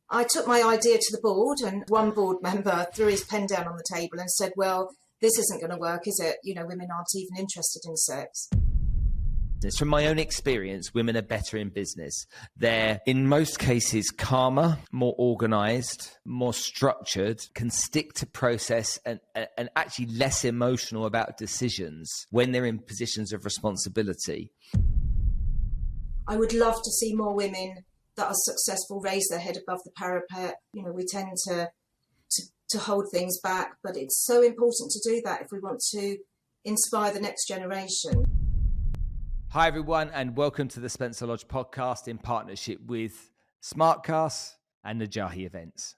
I took my idea to the board, and one board member threw his pen down on the table and said, well, this isn't going to work, is it? You know, women aren't even interested in sex. From my own experience, women are better in business. They're, in most cases, calmer, more organized, more structured, can stick to process and actually less emotional about decisions when they're in positions of responsibility. I would love to see more women that are successful raise their head above the parapet. You know, we tend to hold things back, but it's so important to do that if we want to inspire the next generation. Hi, everyone, and welcome to the Spencer Lodge podcast in partnership with Smartcast and Najahi Events.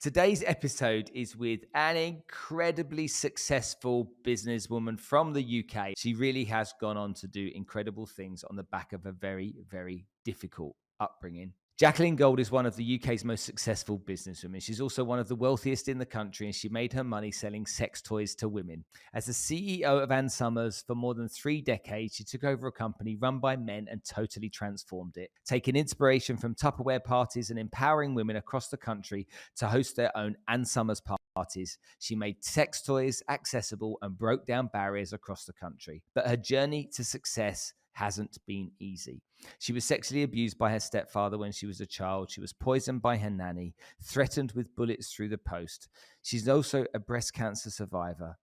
Today's episode is with an incredibly successful businesswoman from the UK. She really has gone on to do incredible things on the back of a very, very difficult upbringing. Jacqueline Gold is one of the UK's most successful businesswomen. She's also one of the wealthiest in the country, and she made her money selling sex toys to women. As the CEO of Ann Summers for more than 3 decades, she took over a company run by men and totally transformed it, taking inspiration from Tupperware parties and empowering women across the country to host their own Ann Summers parties. She made sex toys accessible and broke down barriers across the country. But her journey to success hasn't been easy. She was sexually abused by her stepfather when she was a child. She was poisoned by her nanny, threatened with bullets through the post. She's also a breast cancer survivor.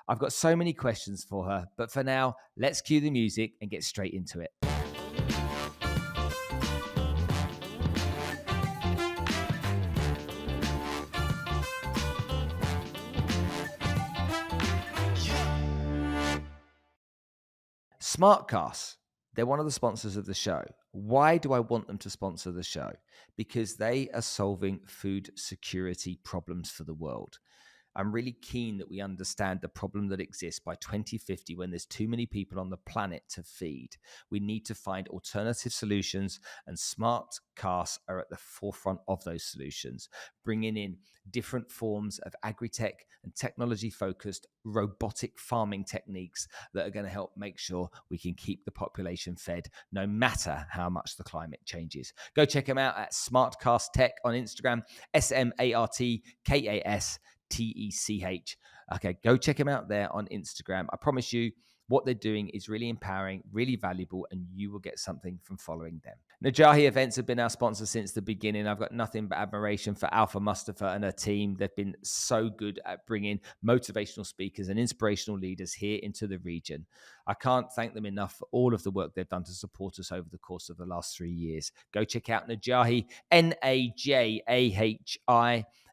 I've got so many questions for her, but for now, let's cue the music and get straight into it. Smartcast, they're one of the sponsors of the show. Why do I want them to sponsor the show? Because they are solving food security problems for the world. I'm really keen that we understand the problem that exists by 2050 when there's too many people on the planet to feed. We need to find alternative solutions, and Smartcast are at the forefront of those solutions, bringing in different forms of agri-tech and technology-focused robotic farming techniques that are going to help make sure we can keep the population fed no matter how much the climate changes. Go check them out at Smartcast Tech on Instagram, SmartKasTech. Okay, go check them out there on Instagram. I promise you, what they're doing is really empowering, really valuable, and you will get something from following them. Najahi Events have been our sponsor since the beginning. I've got nothing but admiration for Alpha Mustafa and her team. They've been so good at bringing motivational speakers and inspirational leaders here into the region. I can't thank them enough for all of the work they've done to support us over the course of the last 3 years. Go check out Najahi, Najahi,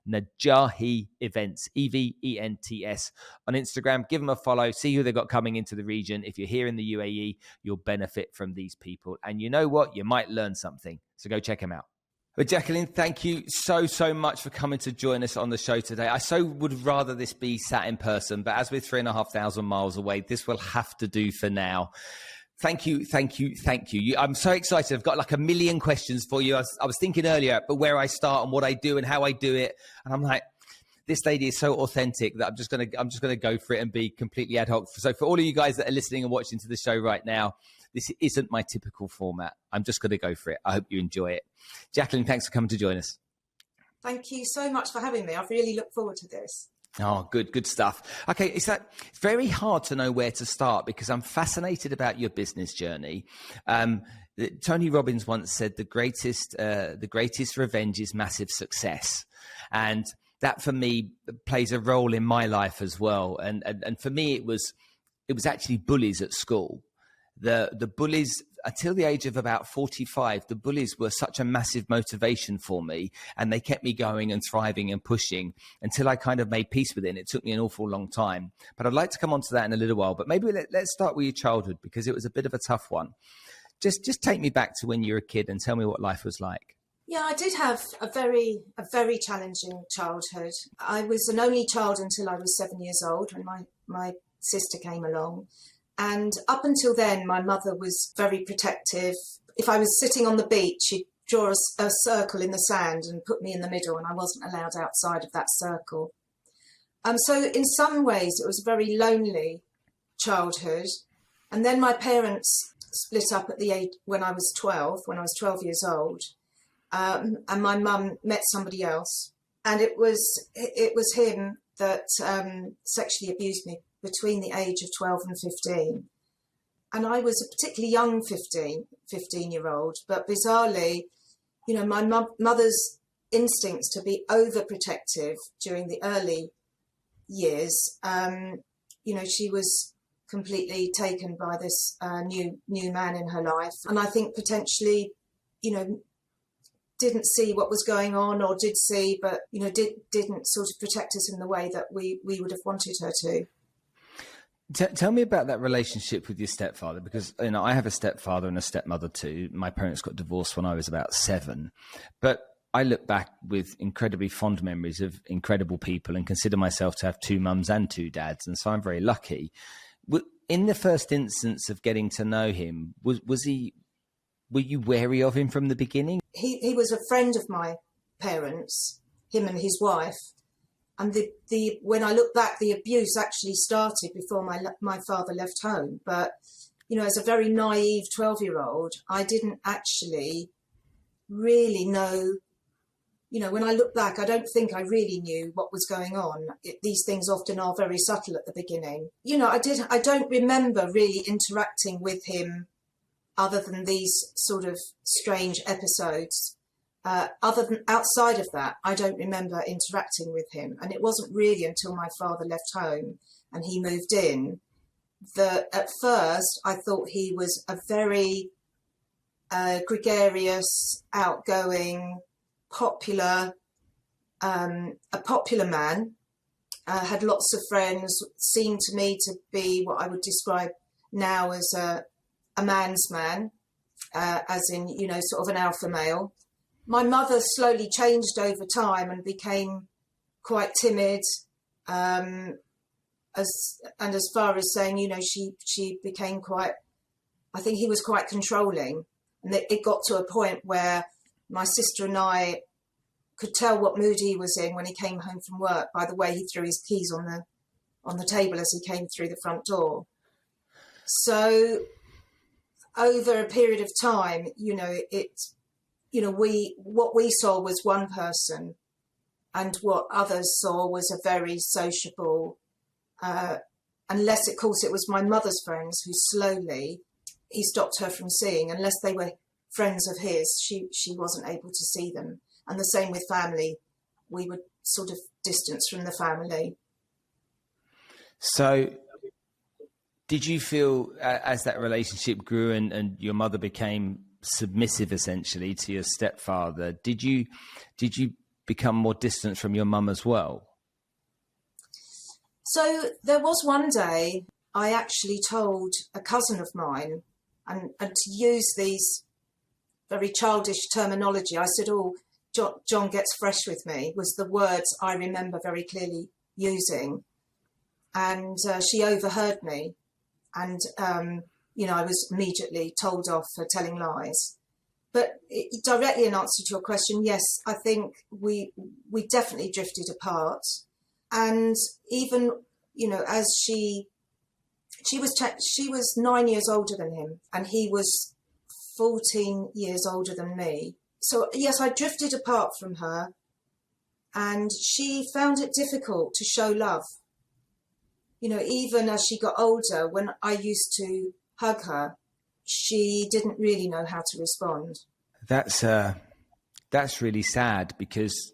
Najahi Events, Events on Instagram. Give them a follow. See who they've got coming into the region. If you're here in the UAE, you'll benefit from these people. And you know what? You might learn something. So go check them out. But Jacqueline, thank you so much for coming to join us on the show today. I so would rather this be sat in person, but as we're 3,500 miles away, this will have to do for now. Thank you. I'm so excited. I've got like a million questions for you. I was thinking earlier about where I start and what I do and how I do it. And I'm like, this lady is so authentic that I'm just gonna go for it and be completely ad hoc. So for all of you guys that are listening and watching to the show right now, this isn't my typical format. I'm just gonna go for it. I hope you enjoy it. Jacqueline, thanks for coming to join us. Thank you so much for having me. I really look forward to this. Oh, good stuff. Okay, it's very hard to know where to start because I'm fascinated about your business journey. Tony Robbins once said the greatest revenge is massive success, and that for me plays a role in my life as well. And for me, it was actually bullies at school. The bullies, until the age of about 45, the bullies were such a massive motivation for me, and they kept me going and thriving and pushing until I kind of made peace with it. And it took me an awful long time. But I'd like to come on to that in a little while. But maybe let's start with your childhood, because it was a bit of a tough one. Just take me back to when you were a kid and tell me what life was like. Yeah, I did have a very challenging childhood. I was an only child until I was 7 years old when my sister came along. And up until then, my mother was very protective. If I was sitting on the beach, she'd draw a circle in the sand and put me in the middle, and I wasn't allowed outside of that circle. So in some ways, it was a very lonely childhood. And then my parents split up at the age when I was 12 years old. and my mum met somebody else, and it was him that sexually abused me between the age of 12 and 15. And I was a particularly young 15-year-old, but bizarrely, my mother's instincts to be overprotective during the early years, she was completely taken by this new man in her life. And I think potentially, didn't see what was going on, or did see, but, didn't sort of protect us in the way that we would have wanted her to. Tell me about that relationship with your stepfather, because I have a stepfather and a stepmother too. My parents got divorced when I was about 7, but I look back with incredibly fond memories of incredible people and consider myself to have 2 mums and 2 dads, and so I'm very lucky. In the first instance of getting to know him, were you wary of him from the beginning? He was a friend of my parents, him and his wife. And when I look back, the abuse actually started before my father left home. But, as a very naive 12-year-old, I didn't actually really know, when I look back, I don't think I really knew what was going on. These things often are very subtle at the beginning. I don't remember really interacting with him other than these sort of strange episodes. Other than outside of that, I don't remember interacting with him. And it wasn't really until my father left home and he moved in that at first I thought he was a very gregarious, outgoing, a popular man, had lots of friends, seemed to me to be what I would describe now as a man's man, as in, sort of an alpha male. My mother slowly changed over time and became quite timid, as far as saying, she became quite, I think he was quite controlling. And it got to a point where my sister and I could tell what mood he was in when he came home from work by the way he threw his keys on the table as he came through the front door. So over a period of time, what we saw was one person, and what others saw was a very sociable, unless of course it was my mother's friends who slowly he stopped her from seeing. Unless they were friends of his, she wasn't able to see them. And the same with family. We would sort of distance from the family. So did you feel as that relationship grew and your mother became submissive essentially to your stepfather, did you become more distant from your mum as well? So there was one day I actually told a cousin of mine, and to use these very childish terminology, I said, John gets fresh with me, was the words I remember very clearly using. And she overheard me. And, I was immediately told off for telling lies. But directly in answer to your question, yes, I think we definitely drifted apart. And even, as she was 9 years older than him, and he was 14 years older than me. So, yes, I drifted apart from her, and she found it difficult to show love. Even as she got older, when I used to hug her, she didn't really know how to respond. That's really sad, because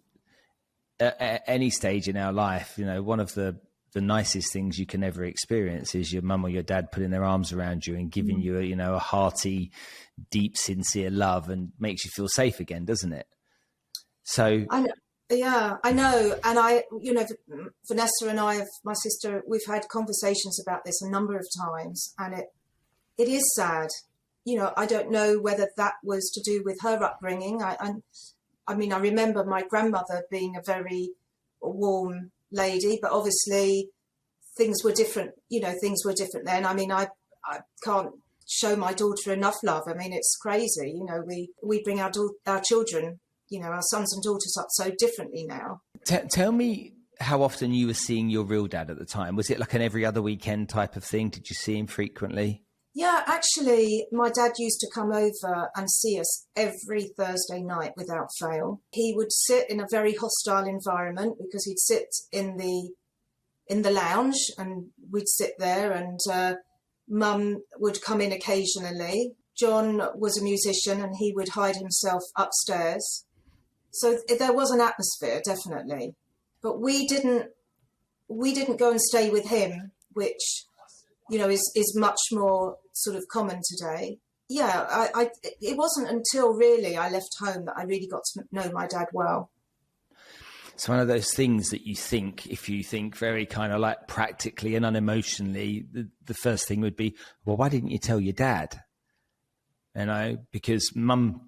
at any stage in our life, one of the nicest things you can ever experience is your mum or your dad putting their arms around you and giving you a hearty, deep, sincere love, and makes you feel safe again, doesn't it? So I know. Yeah, I know. And Vanessa and I, my sister, we've had conversations about this a number of times, and it is sad. I don't know whether that was to do with her upbringing. I remember my grandmother being a very warm lady, but obviously things were different. Things were different then. I can't show my daughter enough love. It's crazy. We bring our children, our sons and daughters up so differently now. Tell me how often you were seeing your real dad at the time. Was it like an every other weekend type of thing? Did you see him frequently? Yeah, actually, my dad used to come over and see us every Thursday night without fail. He would sit in a very hostile environment because he'd sit in the lounge and we'd sit there, and Mum would come in occasionally. John was a musician and he would hide himself upstairs. So there was an atmosphere, definitely. But we didn't go and stay with him, which, you know, is much more sort of common today. Yeah, it wasn't until really I left home that I really got to know my dad well. It's one of those things that you think, if you think very kind of like practically and unemotionally, the first thing would be, well, why didn't you tell your dad? Because Mum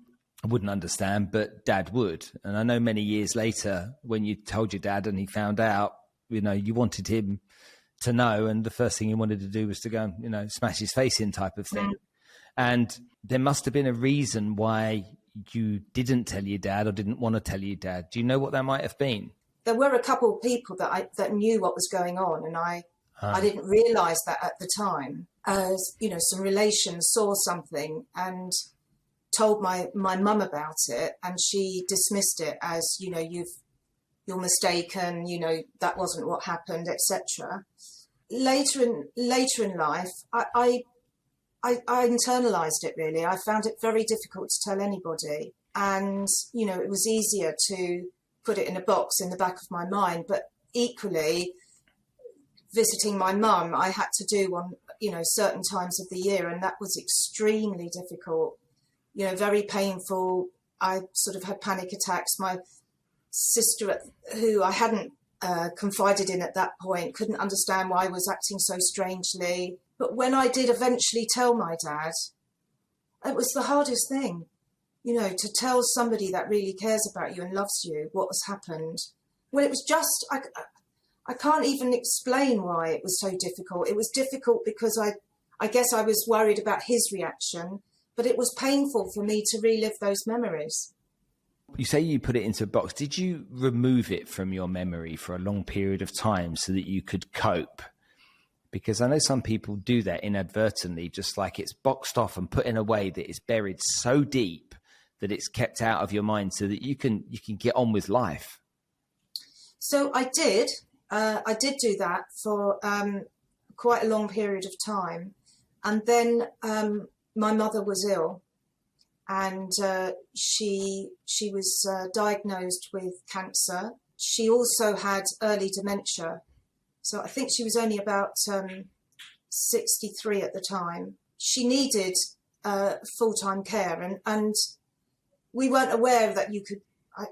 wouldn't understand, but Dad would. And I know many years later, when you told your dad and he found out, you know, you wanted him to know, and the first thing he wanted to do was to go and, you know, smash his face in, type of thing. And there must have been a reason why you didn't tell your dad or didn't want to tell your dad. Do you know what that might have been? There were a couple of people that knew what was going on, and I didn't realise that at the time. You know, some relations saw something and told my mum about it, and she dismissed it as, you know, you're mistaken, you know, that wasn't what happened, etc. Later in life, I internalized it, really. I found it very difficult to tell anybody. And, you know, it was easier to put it in a box in the back of my mind. But equally, visiting my mum, I had to do on, you know, certain times of the year. And that was extremely difficult, you know, very painful. I sort of had panic attacks. My sister, who I hadn't confided in at that point, couldn't understand why I was acting so strangely. But when I did eventually tell my dad, it was the hardest thing, you know, to tell somebody that really cares about you and loves you what has happened. Well, it was just, I can't even explain why it was so difficult. It was difficult because I guess I was worried about his reaction, but it was painful for me to relive those memories. You say you put it into a box. Did you remove it from your memory for a long period of time so that you could cope? Because I know some people do that inadvertently, just like it's boxed off and put in a way that is buried so deep that it's kept out of your mind so that you can get on with life. So I did do that for quite a long period of time. And then my mother was ill. And she was diagnosed with cancer. She also had early dementia. So I think she was only about 63 at the time. She needed full-time care, and we weren't aware that you could,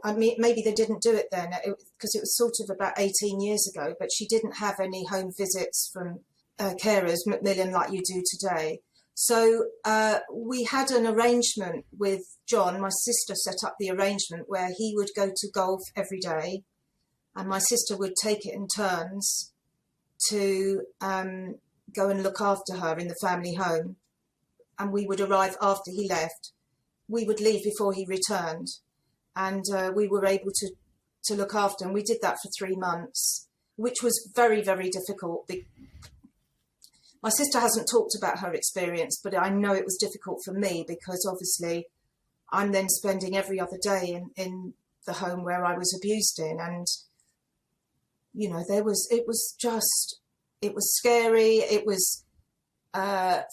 I mean, maybe they didn't do it then, because it was sort of about 18 years ago, but she didn't have any home visits from carers, Macmillan, like you do today. So we had an arrangement with John. My sister set up the arrangement where he would go to golf every day and my sister would take it in turns to go and look after her in the family home. And we would arrive after he left. We would leave before he returned. And we were able to look after him. We did that for 3 months, which was very, very difficult. My sister hasn't talked about her experience, but I know it was difficult for me because obviously I'm then spending every other day in the home where I was abused in. And, you know, it was scary. It was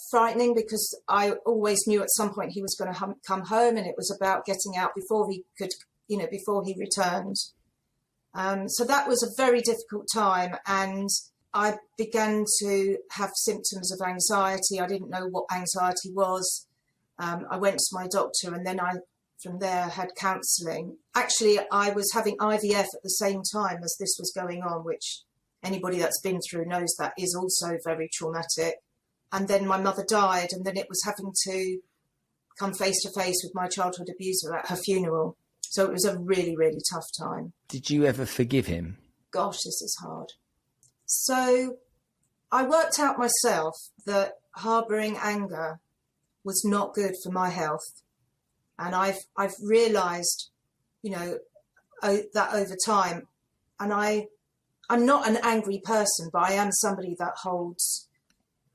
frightening because I always knew at some point he was going to come home, and it was about getting out before he could, you know, before he returned. So that was a very difficult time. And I began to have symptoms of anxiety. I didn't know what anxiety was. I went to my doctor, and then from there had counselling. Actually, I was having IVF at the same time as this was going on, which anybody that's been through knows that is also very traumatic. And then my mother died, and then it was having to come face to face with my childhood abuser at her funeral. So it was a really, really tough time. Did you ever forgive him? Gosh, this is hard. So I worked out myself that harbouring anger was not good for my health. And I've realised, you know, that over time. And I'm not an angry person, but I am somebody that holds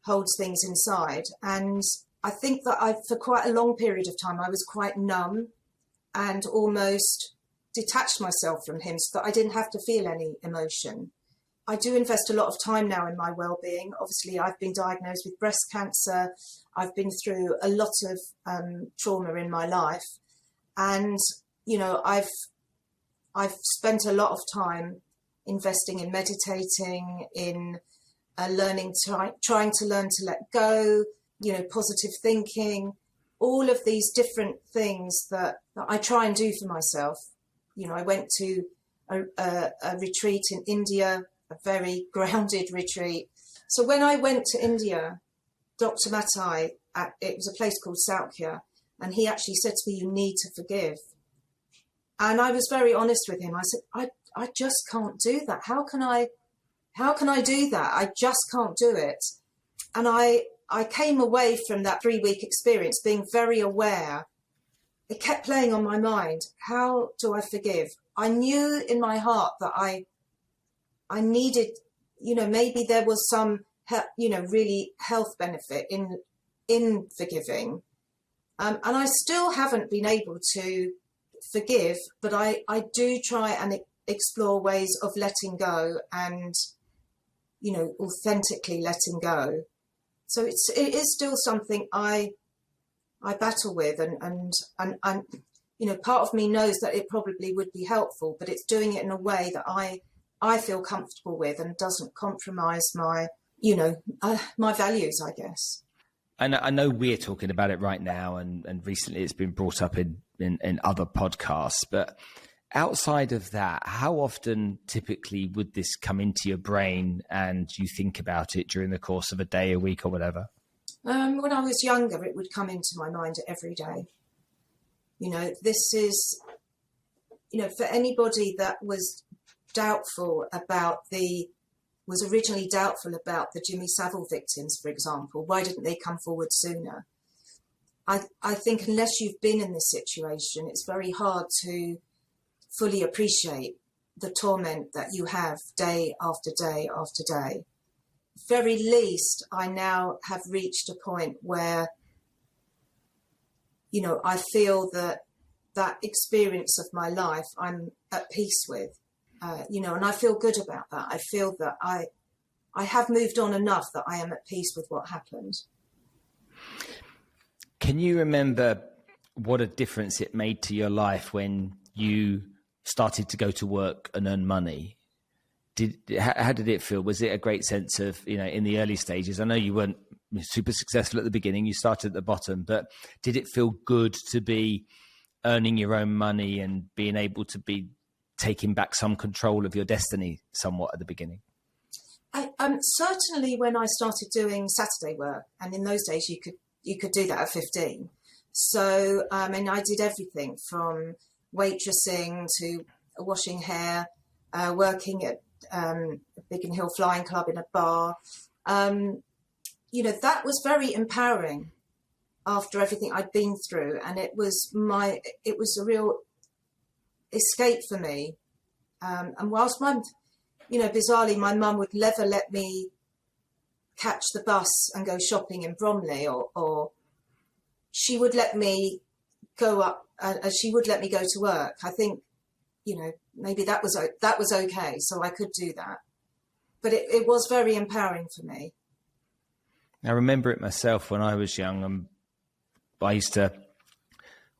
holds things inside. And I think that for quite a long period of time, I was quite numb and almost detached myself from him so that I didn't have to feel any emotion. I do invest a lot of time now in my well-being. Obviously, I've been diagnosed with breast cancer. I've been through a lot of trauma in my life. And, you know, I've spent a lot of time investing in meditating, in trying to learn to let go, you know, positive thinking, all of these different things that I try and do for myself. You know, I went to a retreat in India, a very grounded retreat. So when I went to India, Dr. Matai, it was a place called Saukya, and he actually said to me, you need to forgive. And I was very honest with him. I said, I just can't do that. How can I do that? I just can't do it. And I came away from that 3-week experience being very aware. It kept playing on my mind. How do I forgive? I knew in my heart that I needed, you know, maybe there was some, you know, really health benefit in forgiving. And I still haven't been able to forgive, but I do try and explore ways of letting go and, you know, authentically letting go. So it is still something I battle with, and you know, part of me knows that it probably would be helpful, but it's doing it in a way that I feel comfortable with and doesn't compromise my, you know, my values, I guess. And I know we're talking about it right now, and recently it's been brought up in other podcasts, but outside of that, how often typically would this come into your brain and you think about it during the course of a day, a week, or whatever? When I was younger, it would come into my mind every day. You know, this is, you know, for anybody that was originally doubtful about the Jimmy Savile victims, for example, why didn't they come forward sooner? I think unless you've been in this situation, it's very hard to fully appreciate the torment that you have day after day after day. Very least, I now have reached a point where, you know, I feel that experience of my life I'm at peace with, you know, and I feel good about that. I feel that I have moved on enough that I am at peace with what happened. Can you remember what a difference it made to your life when you started to go to work and earn money? How did it feel? Was it a great sense of, you know, in the early stages? I know you weren't super successful at the beginning. You started at the bottom, but did it feel good to be earning your own money and being able to be taking back some control of your destiny somewhat at the beginning? Certainly when I started doing Saturday work, and in those days you could do that at 15. So, and I did everything from waitressing to washing hair, working at Biggin Hill Flying Club in a bar. You know, that was very empowering after everything I'd been through. And it was a real escape for me. And whilst bizarrely, my mum would never let me catch the bus and go shopping in Bromley, or she would let me go up, she would let me go to work. I think, you know, maybe that was okay, so I could do that. But it was very empowering for me. I remember it myself when I was young. I used to,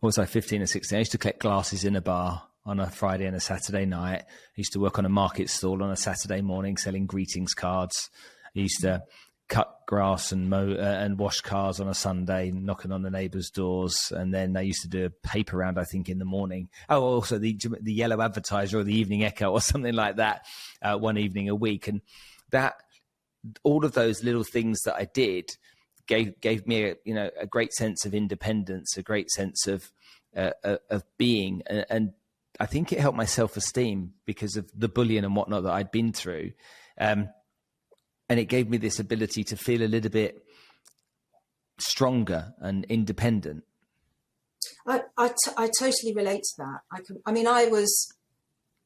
15 or 16? I used to collect glasses in a bar on a Friday and a Saturday night. I used to work on a market stall on a Saturday morning selling greetings cards. I used to cut grass and mow and wash cars on a Sunday, knocking on the neighbours' doors. And then I used to do a paper round, I think, in the morning. Oh, also the Yellow Advertiser or the Evening Echo or something like that, one evening a week. And that, all of those little things that I did gave me a great sense of independence, a great sense of being, and I think it helped my self-esteem because of the bullying and whatnot that I'd been through. And it gave me this ability to feel a little bit stronger and independent. I totally relate to that.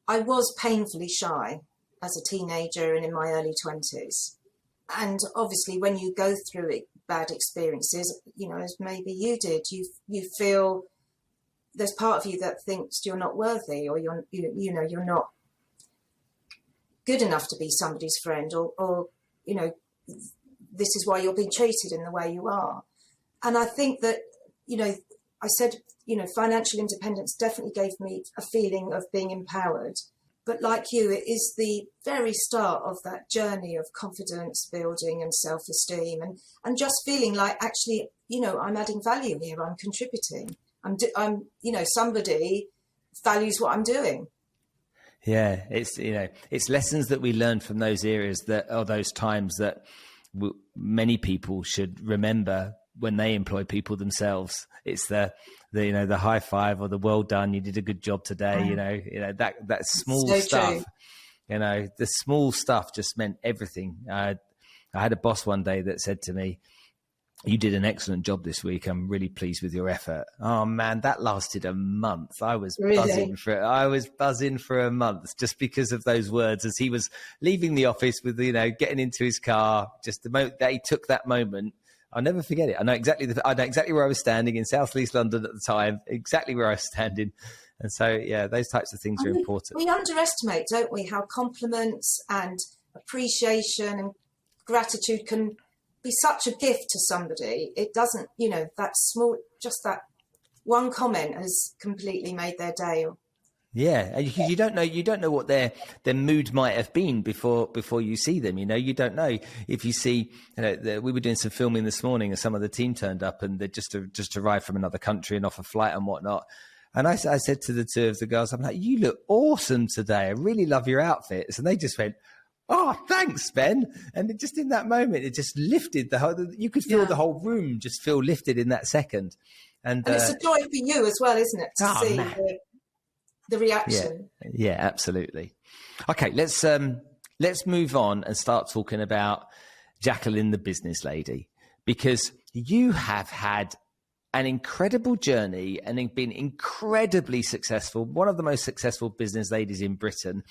I was painfully shy as a teenager and in my early 20s. And obviously, when you go through bad experiences, as maybe you did, you feel there's part of you that thinks you're not worthy, or you're not good enough to be somebody's friend, or this is why you're being treated in the way you are. And I think that, I said, financial independence definitely gave me a feeling of being empowered. But like you, it is the very start of that journey of confidence building and self-esteem, and just feeling like, actually, I'm adding value here. I'm contributing. I'm somebody values what I'm doing. Yeah, it's lessons that we learn from those areas those times that many people should remember when they employ people themselves. It's the high five or the well done, you did a good job today. That small so stuff. True. The small stuff just meant everything. I had a boss one day that said to me, "You did an excellent job this week. I'm really pleased with your effort." Oh man, that lasted a month. I was buzzing for a month just because of those words as he was leaving the office with, getting into his car. Just the moment that he took that moment, I'll never forget it. I know exactly where I was standing in South East London at the time, exactly where I was standing. And so, yeah, those types of things are important. We underestimate, don't we, how compliments and appreciation and gratitude can be such a gift to somebody. It doesn't, that small, just that one comment has completely made their day. Yeah, because you don't know what their mood might have been before you see them. You don't know if you see. We were doing some filming this morning, and some of the team turned up, and they just arrived from another country and off a flight and whatnot. And I said to the two of the girls, I'm like, "You look awesome today. I really love your outfits." And they just went, "Oh, thanks, Ben." And just in that moment, it just lifted you could feel the whole room just feel lifted in that second. And it's a joy for you as well, isn't it, to see the reaction? Yeah, absolutely. Okay, let's move on and start talking about Jacqueline, the business lady, because you have had an incredible journey and been incredibly successful, one of the most successful business ladies in Britain,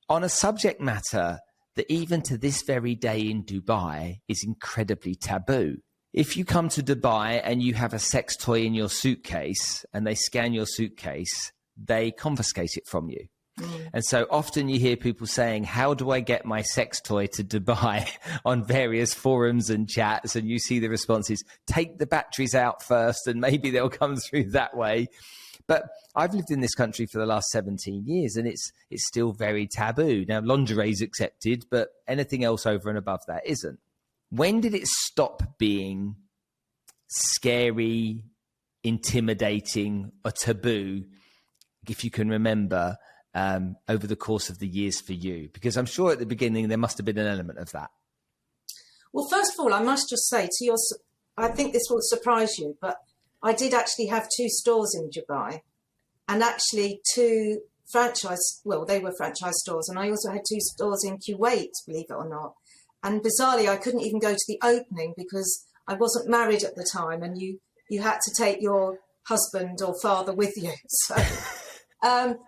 on a subject matter that even to this very day in Dubai is incredibly taboo. If you come to Dubai and you have a sex toy in your suitcase and they scan your suitcase, they confiscate it from you. And so often you hear people saying, "How do I get my sex toy to Dubai?" on various forums and chats, and you see the responses, "Take the batteries out first and maybe they'll come through that way." But I've lived in this country for the last 17 years and it's still very taboo. Now, lingerie is accepted, but anything else over and above that isn't. When did it stop being scary, intimidating, or taboo, if you can remember, over the course of the years for you? Because I'm sure at the beginning there must have been an element of that. Well, first of all, I must just say I think this will surprise you, but I did actually have 2 stores in Dubai, and actually 2 they were franchise stores. And I also had 2 stores in Kuwait, believe it or not. And bizarrely, I couldn't even go to the opening because I wasn't married at the time, and you had to take your husband or father with you. So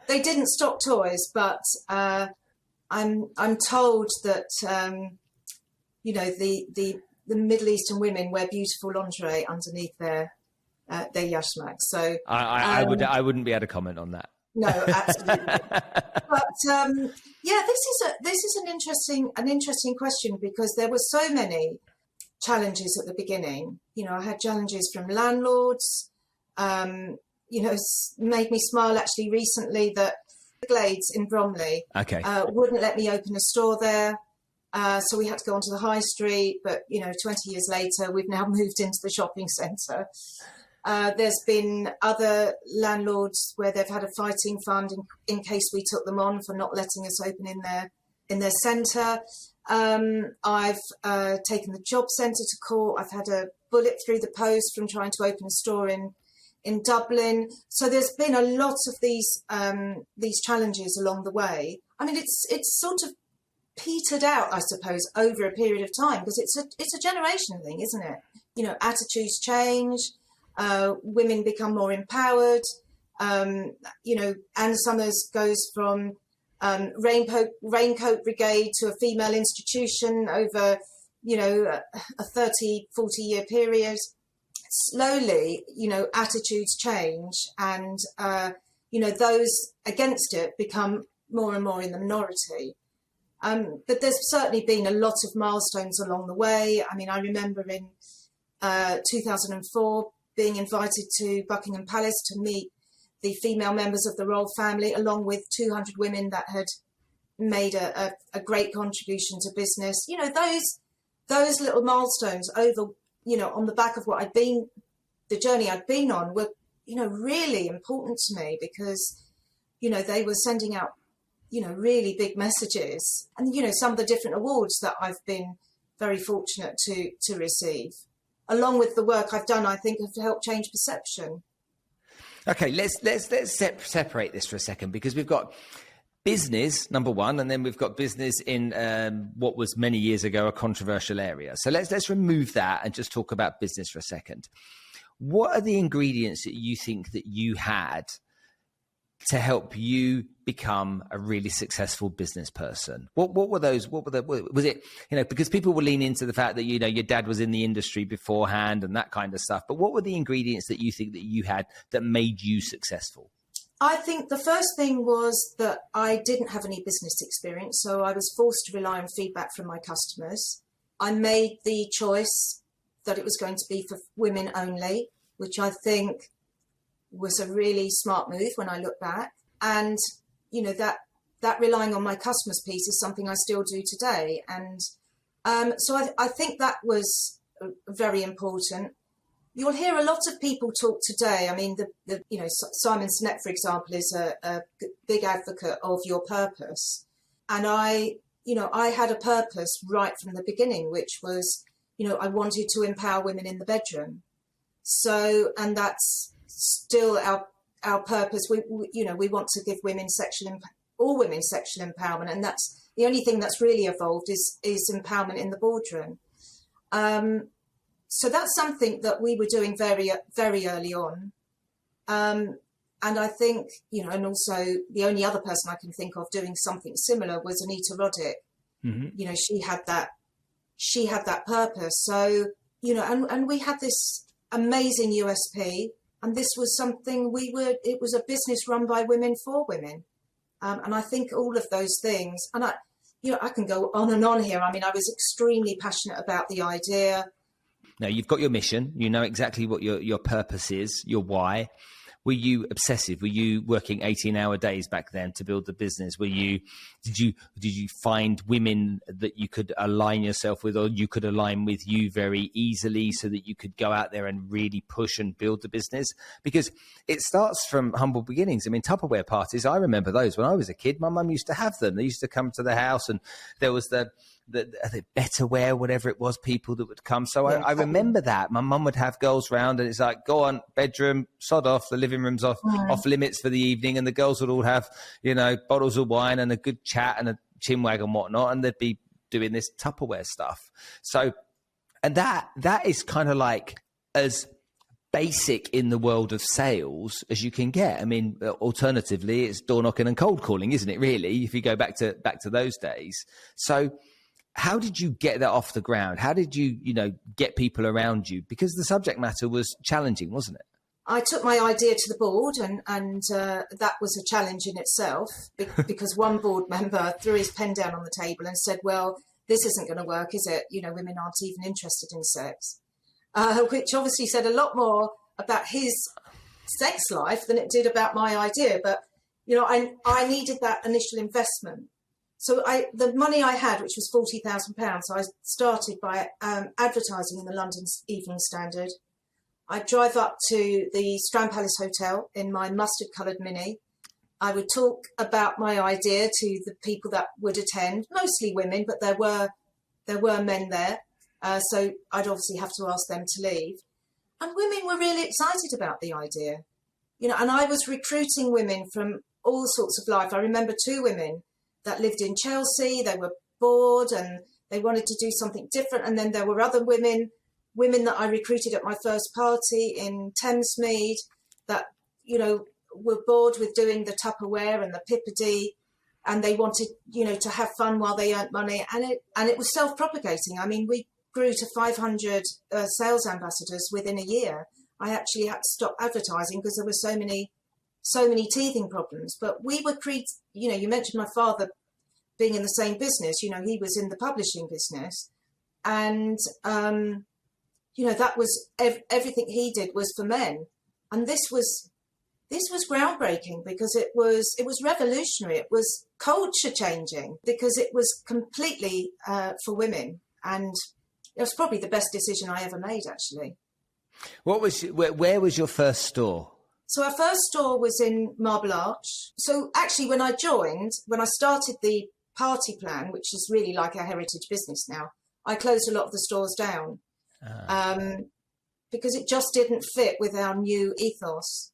they didn't stock toys, but I'm told that the Middle Eastern women wear beautiful lingerie underneath their yashmak. So I wouldn't be able to comment on that. No, absolutely. But this is an interesting question, because there were so many challenges at the beginning. I had challenges from landlords. Made me smile actually recently that the Glades in Bromley wouldn't let me open a store there. So we had to go onto the high street. But 20 years later, we've now moved into the shopping centre. There's been other landlords where they've had a fighting fund in case we took them on for not letting us open in their centre. I've taken the job centre to court. I've had a bullet through the post from trying to open a store in Dublin. So there's been a lot of these challenges along the way. I mean, it's sort of petered out, I suppose, over a period of time, because it's a generation thing, isn't it? Attitudes change. Women become more empowered. Anne Summers goes from raincoat brigade to a female institution over a 30, 40-year period, slowly, attitudes change, and, those against it become more and more in the minority. But there's certainly been a lot of milestones along the way. I mean, I remember in 2004 being invited to Buckingham Palace to meet the female members of the royal family, along with 200 women that had made a great contribution to business. Those little milestones over, on the back of the journey I'd been on were, really important to me, because, they were sending out, really big messages, and, some of the different awards that I've been very fortunate to receive, along with the work I've done, I think have helped change perception. Okay, let's separate this for a second, because we've got business, number one, and then we've got business in what was many years ago a controversial area. So let's remove that and just talk about business for a second. What are the ingredients that you think that you had to help you become a really successful business person? What were those? Was it, because people will lean into the fact that, your dad was in the industry beforehand and that kind of stuff. But what were the ingredients that you think that you had that made you successful? I think the first thing was that I didn't have any business experience, so I was forced to rely on feedback from my customers. I made the choice that it was going to be for women only, which I think was a really smart move when I look back. And, that relying on my customers piece is something I still do today. And so I think that was very important. You'll hear a lot of people talk today. I mean, Simon Sinek, for example, is a big advocate of your purpose. And I had a purpose right from the beginning, which was, I wanted to empower women in the bedroom. So, and that's still our purpose. We want to give women all women sexual empowerment, and that's the only thing that's really evolved is empowerment in the boardroom. So that's something that we were doing very, very early on. And I think, and also the only other person I can think of doing something similar was Anita Roddick. Mm-hmm. She had that purpose. So, and we had this amazing USP, and this was something it was a business run by women for women. And I think all of those things, and I can go on and on here. I mean, I was extremely passionate about the idea. Now, you've got your mission. You know exactly what your purpose is, your why. Were you obsessive? Were you working 18-hour days back then to build the business? Did you find women that you could align yourself with, or you could align with you very easily, so that you could go out there and really push and build the business? Because it starts from humble beginnings. I mean, Tupperware parties, I remember those when I was a kid. My mum used to have them. They used to come to the house, and there was the Betterware, whatever it was, people that would come. So I remember that. My mum would have girls round, and it's like, go on, bedroom, sod off, the living room's off limits for the evening. And the girls would all have, bottles of wine and a good chat and a chinwag and whatnot. And they'd be doing this Tupperware stuff. So, and that is kind of like as basic in the world of sales as you can get. I mean, alternatively, it's door knocking and cold calling, isn't it, really, if you go back to those days? So how did you get that off the ground? How did you, get people around you? Because the subject matter was challenging, wasn't it? I took my idea to the board, and that was a challenge in itself, because one board member threw his pen down on the table and said, well, this isn't going to work, is it? Women aren't even interested in sex, which obviously said a lot more about his sex life than it did about my idea. But, I needed that initial investment. So the money I had, which was £40,000, I started by advertising in the London Evening Standard. I'd drive up to the Strand Palace Hotel in my mustard-coloured Mini. I would talk about my idea to the people that would attend, mostly women, but there were men there. So I'd obviously have to ask them to leave. And women were really excited about the idea. And I was recruiting women from all sorts of life. I remember 2 women that lived in Chelsea. They were bored and they wanted to do something different. And then there were other women that I recruited at my first party in Thamesmead that, were bored with doing the Tupperware and the Pippity, and they wanted, to have fun while they earned money. And it was self-propagating. I mean, grew to 500 sales ambassadors within a year. I actually had to stop advertising because there were so many teething problems. But we were you mentioned my father being in the same business. He was in the publishing business, and that was everything he did was for men. And this was groundbreaking because it was revolutionary. It was culture changing because it was completely for women, and it was probably the best decision I ever made, actually. Where was your first store? So our first store was in Marble Arch. So actually, when I started the party plan, which is really like a heritage business now, I closed a lot of the stores down because it just didn't fit with our new ethos.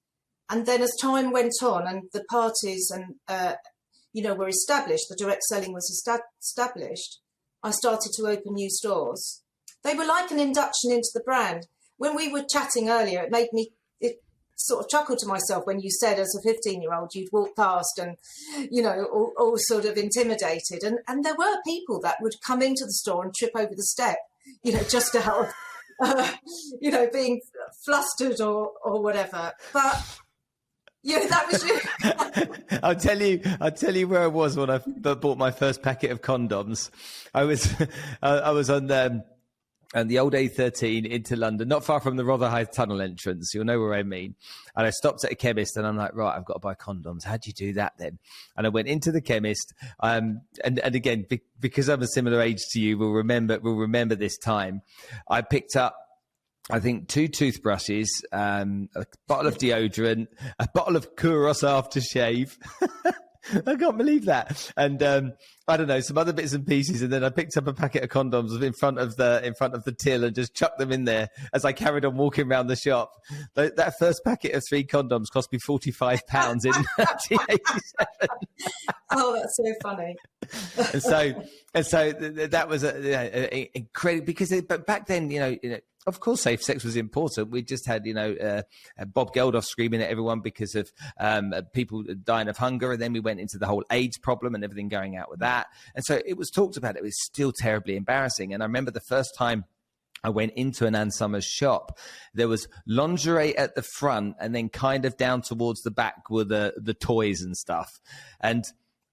And then as time went on and the parties were established, the direct selling was established, I started to open new stores. They were like an induction into the brand. When we were chatting earlier, it sort of chuckled to myself when you said as a 15-year-old you'd walk past and, all sort of intimidated. And there were people that would come into the store and trip over the step, just out of, being flustered or whatever. But that was you. I'll tell you where I was when I bought my first packet of condoms. I was on the old A13 into London, not far from the Rotherhithe Tunnel entrance. You'll know where I mean. And I stopped at a chemist and I'm like, right, I've got to buy condoms. How do you do that then? And I went into the chemist. And again, because I'm a similar age to you, we'll remember this time. I picked up, I think, 2 toothbrushes, a bottle of deodorant, a bottle of Kouros aftershave. I can't believe that. And I don't know, some other bits and pieces. And then I picked up a packet of condoms in front of the till and just chucked them in there as I carried on walking around the shop. That first packet of 3 condoms cost me £45 in 1987. Oh, that's so funny. and so that was incredible because but back then, of course, safe sex was important. We just had, Bob Geldof screaming at everyone because of people dying of hunger. And then we went into the whole AIDS problem and everything going out with that. And so it was talked about. It was still terribly embarrassing. And I remember the first time I went into an Ann Summers shop, there was lingerie at the front and then kind of down towards the back were the toys and stuff. And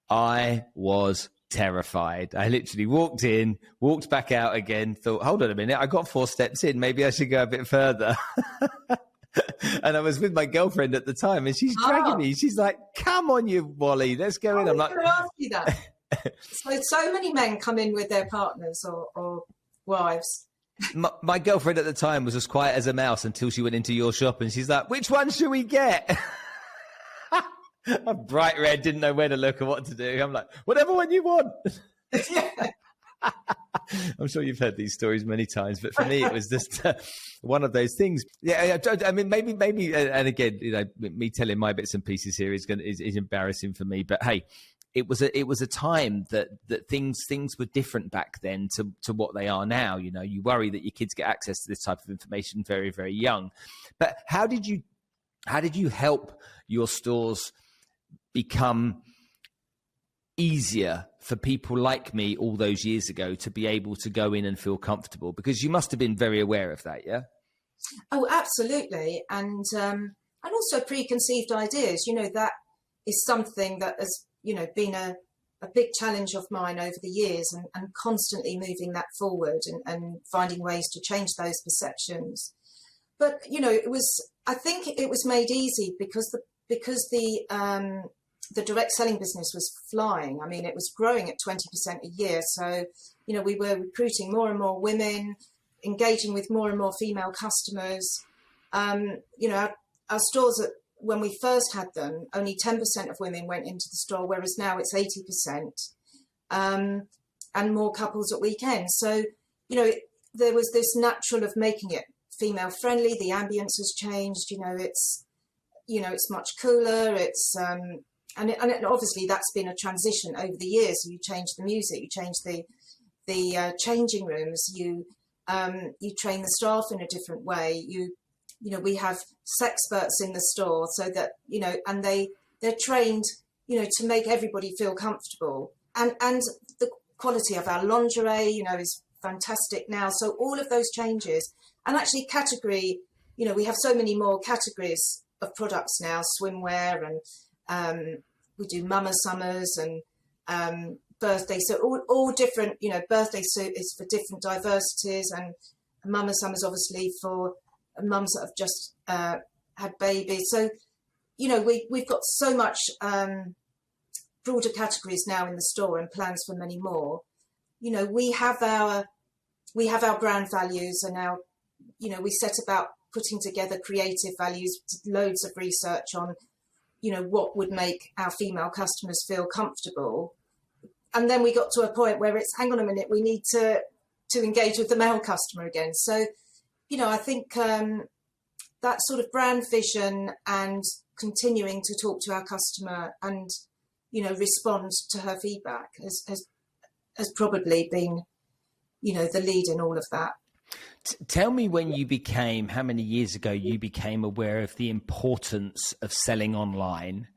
I was terrified. I literally walked in, walked back out again, thought, hold on a minute, I got 4 steps in, maybe I should go a bit further. And I was with my girlfriend at the time and she's dragging me. She's like, come on, you Wally, let's go in. I'm like, I was going to ask you that. So many men come in with their partners or wives. My girlfriend at the time was as quiet as a mouse until she went into your shop and she's like, which one should we get? I'm bright red, didn't know where to look or what to do. I'm like, whatever one you want. I'm sure you've heard these stories many times, but for me, it was just one of those things. Yeah, I mean, maybe, and again, me telling my bits and pieces here is embarrassing for me. But hey, it was a time that things were different back then to what they are now. You worry that your kids get access to this type of information very, very young. But how did you help your stores become easier for people like me all those years ago to be able to go in and feel comfortable? Because you must have been very aware of that, yeah? Oh, absolutely. And also preconceived ideas. That is something that has, been a big challenge of mine over the years and constantly moving that forward and finding ways to change those perceptions. But, I think it was made easy because the direct selling business was flying. I mean, it was growing at 20% a year. So, we were recruiting more and more women, engaging with more and more female customers. Our stores, when we first had them, only 10% of women went into the store, whereas now it's 80%, and more couples at weekends. So, there was this natural of making it female friendly. The ambience has changed. It's much cooler. It's and obviously that's been a transition over the years. You change the music, you change the changing rooms, you train the staff in a different way. We have sexperts in the store so that and they're trained to make everybody feel comfortable. And the quality of our lingerie is fantastic now. So all of those changes, and actually category, we have so many more categories of products now, swimwear, and we do mama summers and birthday. So all different, birthday suit is for different diversities, and mama summers obviously for mums that have just had babies. So, we've got so much broader categories now in the store, and plans for many more. We have our brand values, and we set about putting together creative values, loads of research on, what would make our female customers feel comfortable. And then we got to a point where it's, hang on a minute, we need to engage with the male customer again. So, I think that sort of brand vision and continuing to talk to our customer and, respond to her feedback has probably been, the lead in all of that. Tell me when how many years ago you became aware of the importance of selling online,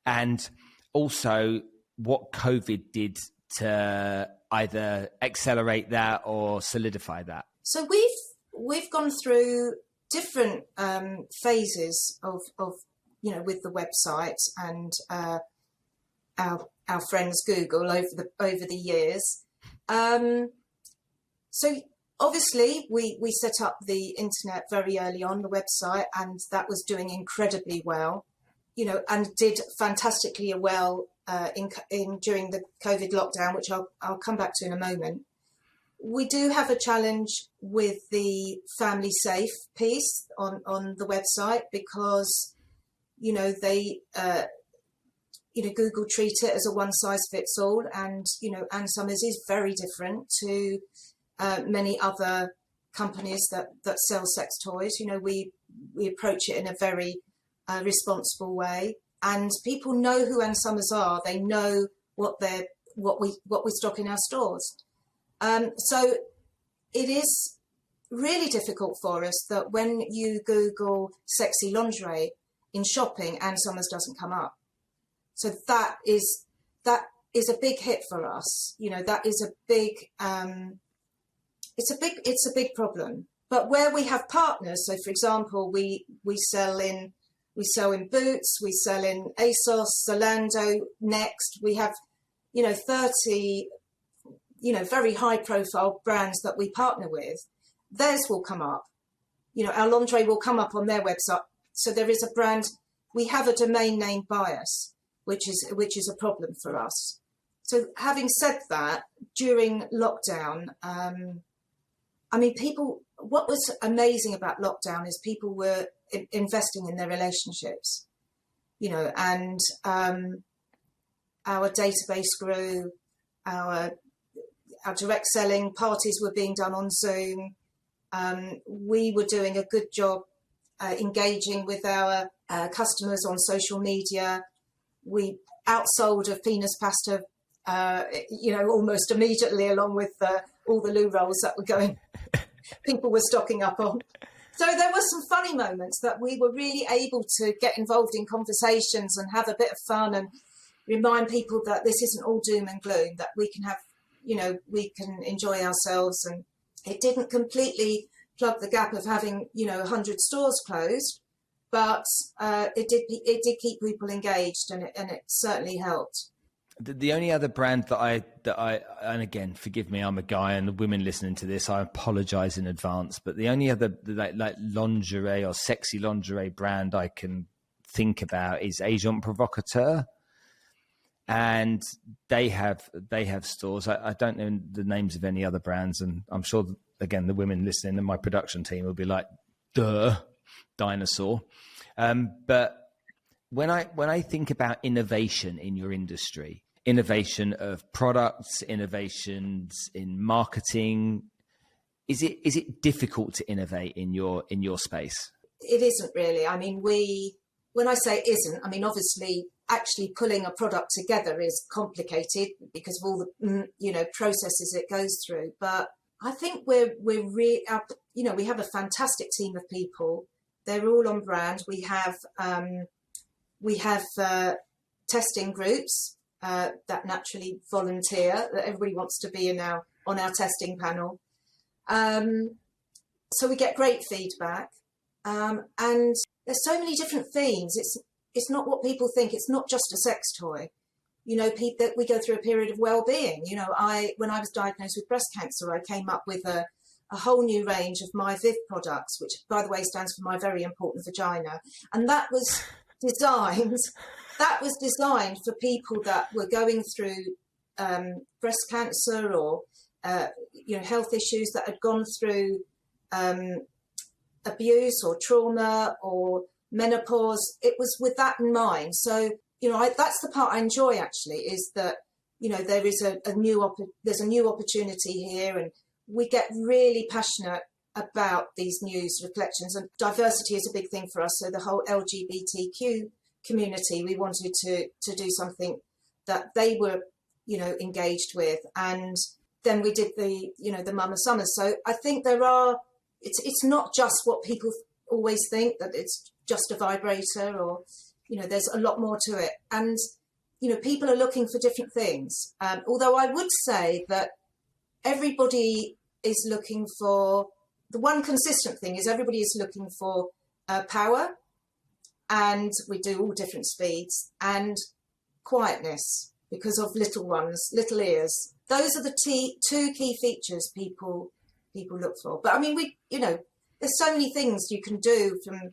and also what COVID did to either accelerate that or solidify that. So we've gone through different phases of with the website and our friends Google over the years. So obviously we set up the internet very early on, the website, and that was doing incredibly well, and did fantastically well in during the COVID lockdown, which I'll come back to in a moment. We do have a challenge with the family safe piece on the website because, they, Google treat it as a one size fits all, and, Ann Summers is very different to many other companies that sell sex toys. We approach it in a very responsible way, and people know who Ann Summers are. They know what we stock in our stores. So it is really difficult for us that when you Google sexy lingerie in shopping, Ann Summers doesn't come up. So that is a big hit for us. That is a big, it's a big problem. But where we have partners, so for example, we sell in Boots, we sell in ASOS, Zalando, Next. We have, 30, very high profile brands that we partner with. Theirs will come up. Our lingerie will come up on their website. So there is a brand, we have a domain name bias, which is a problem for us. So having said that, during lockdown, what was amazing about lockdown is people were investing in their relationships, and our database grew, our direct selling parties were being done on Zoom. We were doing a good job engaging with our customers on social media. We outsold of penis pasta, almost immediately, along with all the loo rolls that were going, people were stocking up on. So there were some funny moments that we were really able to get involved in conversations and have a bit of fun and remind people that this isn't all doom and gloom, that we can have, we can enjoy ourselves. And it didn't completely plug the gap of having, 100 stores closed, but it did keep people engaged, and it certainly helped. The only other brand that I, and again, forgive me, I'm a guy, and the women listening to this, I apologize in advance, but the only other like lingerie or sexy lingerie brand I can think about is Agent Provocateur, and they have stores. I don't know the names of any other brands, and I'm sure again the women listening and my production team will be like, duh, dinosaur. But when I think about innovation in your industry, innovation of products, innovations in marketing, is it difficult to innovate in your space? It isn't really. When I say isn't, obviously actually pulling a product together is complicated because of all the processes it goes through. But I think we're really, we have a fantastic team of people. They're all on brand. We have testing groups that naturally volunteer, that everybody wants to be on our testing panel. So we get great feedback. And there's so many different themes. It's not what people think. It's not just a sex toy. You know, that we go through a period of well-being. You know, when I was diagnosed with breast cancer, I came up with a whole new range of My Viv products, which, by the way, stands for My Very Important Vagina. And that was designed for people that were going through breast cancer or, health issues, that had gone through abuse or trauma or menopause. It was with that in mind. So, that's the part I enjoy, actually, is that, there is there's a new opportunity here, and we get really passionate about these news reflections, and diversity is a big thing for us. So the whole LGBTQ community, we wanted to do something that they were, engaged with. And then we did the Mama Summer. So I think it's not just what people always think, that it's just a vibrator, or, there's a lot more to it. And, people are looking for different things. Although I would say that everybody is looking for, the one consistent thing is everybody is looking for power, and we do all different speeds, and quietness, because of little ears. Those are the two key features people look for. But I mean, there's so many things you can do, from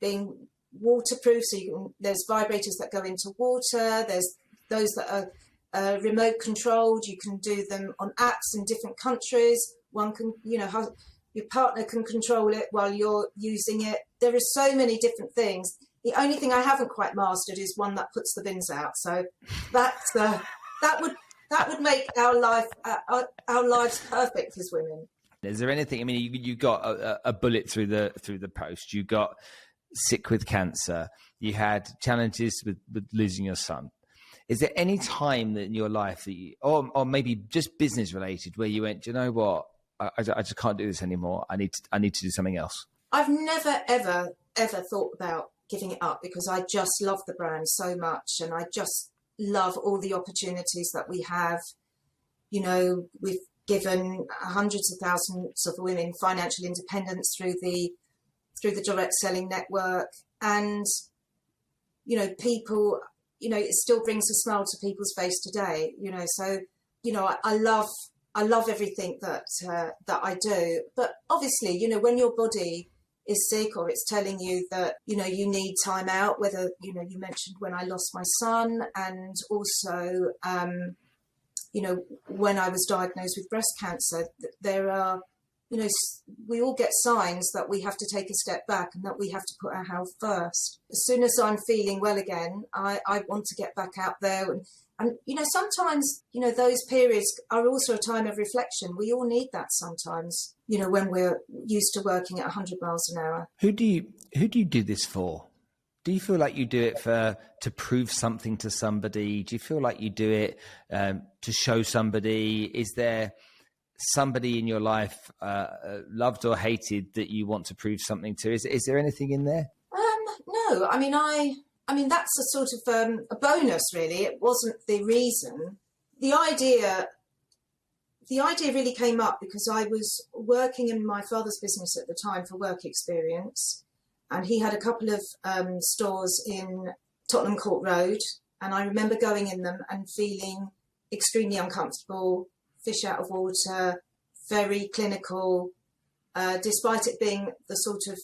being waterproof. So there's vibrators that go into water. There's those that are remote controlled. You can do them on apps in different countries. One can, how your partner can control it while you're using it. There are so many different things. The only thing I haven't quite mastered is one that puts the bins out. So that's that would make our lives perfect as women. Is there anything? I mean, you got a bullet through the post. You got sick with cancer. You had challenges with losing your son. Is there any time that in your life that you, or maybe just business related, where you went, do you know what? I just can't do this anymore. I need to do something else. I've never ever thought about giving it up, because I just love the brand so much, and I just love all the opportunities that we have. We've given hundreds of thousands of women financial independence through the direct selling network, and people, it still brings a smile to people's face today. So I love everything that I do. But obviously, when your body is sick, or it's telling you that, you need time out, whether, you mentioned when I lost my son, and also, when I was diagnosed with breast cancer, there are, we all get signs that we have to take a step back, and that we have to put our health first. As soon as I'm feeling well again, I want to get back out there. And sometimes, those periods are also a time of reflection. We all need that sometimes, when we're used to working at 100 miles an hour. Who do you do this for? Do you feel like you do it to prove something to somebody? Do you feel like you do it to show somebody? Is there somebody in your life, loved or hated, that you want to prove something to? Is there anything in there? No, I mean, that's a sort of a bonus, really. It wasn't the reason. The idea really came up because I was working in my father's business at the time for work experience, and he had a couple of stores in Tottenham Court Road, and I remember going in them and feeling extremely uncomfortable, fish out of water, very clinical, despite it being the sort of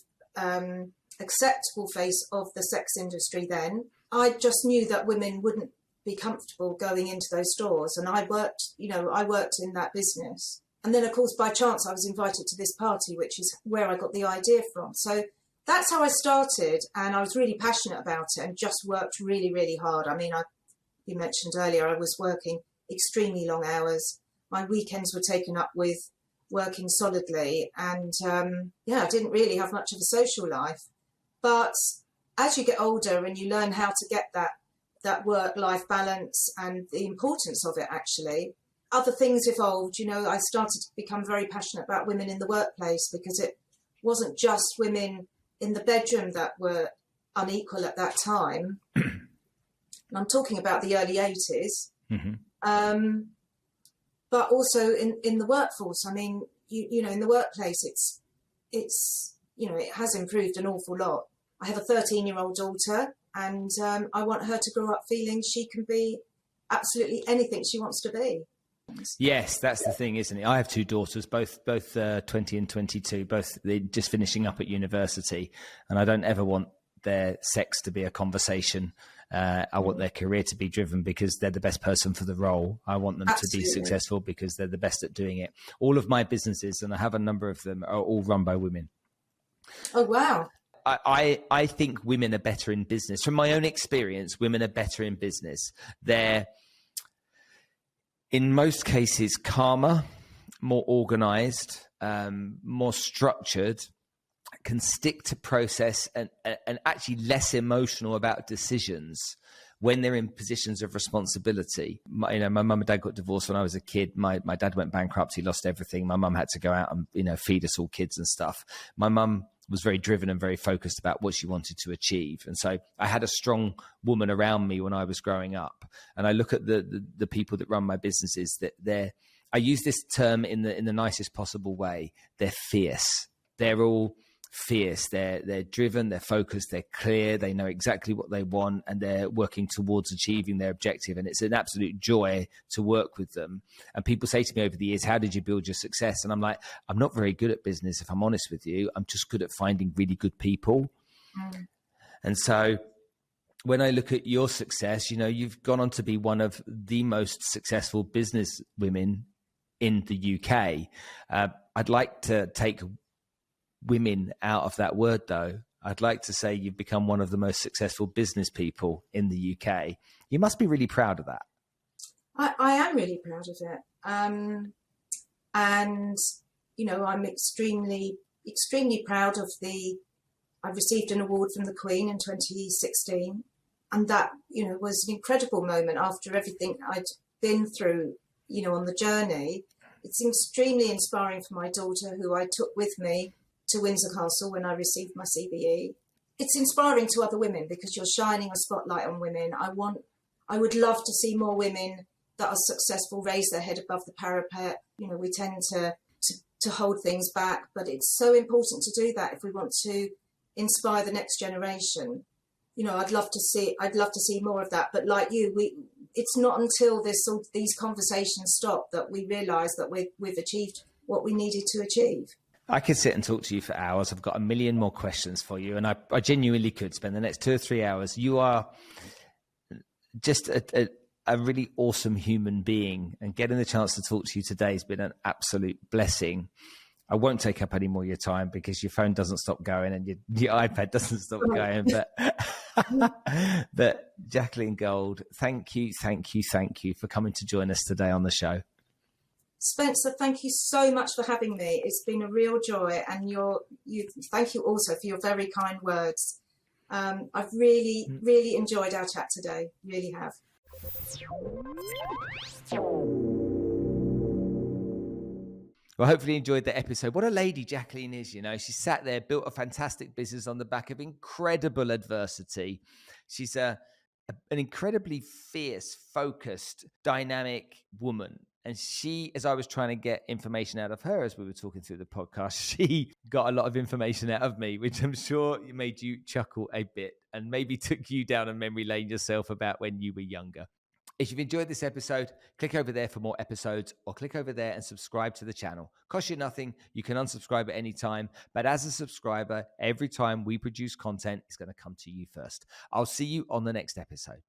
acceptable face of the sex industry then. I just knew that women wouldn't be comfortable going into those stores, and I worked in that business. And then, of course, by chance, I was invited to this party, which is where I got the idea from. So that's how I started, and I was really passionate about it and just worked really, really hard. I mean, you mentioned earlier, I was working extremely long hours. My weekends were taken up with working solidly, and I didn't really have much of a social life. But as you get older and you learn how to get that work-life balance and the importance of it, actually, other things evolved. I started to become very passionate about women in the workplace, because it wasn't just women in the bedroom that were unequal at that time. And I'm talking about the early 80s. Mm-hmm. But also in the workforce. I mean, in the workplace, it's it has improved an awful lot. I have a 13-year-old daughter, and I want her to grow up feeling she can be absolutely anything she wants to be. Yes, that's the thing, isn't it? I have two daughters, both 20 and 22, both they're just finishing up at university, and I don't ever want their sex to be a conversation. I want their career to be driven because they're the best person for the role. I want them to be successful because they're the best at doing it. All of my businesses, and I have a number of them, are all run by women. Oh, wow. I think women are better in business. From my own experience, women are better in business. They're, in most cases, calmer, more organized, more structured, can stick to process and actually less emotional about decisions when they're in positions of responsibility. My mum and dad got divorced when I was a kid. My dad went bankrupt. He lost everything. My mum had to go out and, feed us all kids and stuff. My mum was very driven and very focused about what she wanted to achieve. And so I had a strong woman around me when I was growing up. And I look at the people that run my businesses, that I use this term in the nicest possible way. They're fierce. They're all fierce. They're driven, they're focused, they're clear, they know exactly what they want, and they're working towards achieving their objective. And it's an absolute joy to work with them. And people say to me over the years, how did you build your success? And I'm like, I'm not very good at business, if I'm honest with you. I'm just good at finding really good people. And so when I look at your success, you've gone on to be one of the most successful business women in the UK. I'd like to take women out of that word, though. I'd like to say you've become one of the most successful business people in the UK. You must be really proud of that. I am really proud of it. And, I'm extremely, extremely proud of I received an award from the Queen in 2016. And that, was an incredible moment after everything I'd been through, on the journey. It's extremely inspiring for my daughter, who I took with me to Windsor Castle when I received my CBE. It's inspiring to other women because you're shining a spotlight on women. I would love to see more women that are successful raise their head above the parapet. We tend to hold things back, but it's so important to do that if we want to inspire the next generation. I'd love to see more of that. But like you, it's not until these conversations stop that we realise that we've achieved what we needed to achieve. I could sit and talk to you for hours. I've got a million more questions for you, and I genuinely could spend the next 2 or 3 hours. You are just a really awesome human being, and getting the chance to talk to you today has been an absolute blessing. I won't take up any more of your time because your phone doesn't stop going and your iPad doesn't stop going. But Jacqueline Gold, thank you for coming to join us today on the show. Spencer, thank you so much for having me. It's been a real joy, and thank you also for your very kind words. I've really, really enjoyed our chat today. Really have. Well, hopefully you enjoyed the episode. What a lady Jacqueline is, She sat there, built a fantastic business on the back of incredible adversity. She's an incredibly fierce, focused, dynamic woman. And she, as I was trying to get information out of her as we were talking through the podcast, she got a lot of information out of me, which I'm sure made you chuckle a bit and maybe took you down a memory lane yourself about when you were younger. If you've enjoyed this episode, click over there for more episodes, or click over there and subscribe to the channel. Costs you nothing. You can unsubscribe at any time. But as a subscriber, every time we produce content, it's going to come to you first. I'll see you on the next episode.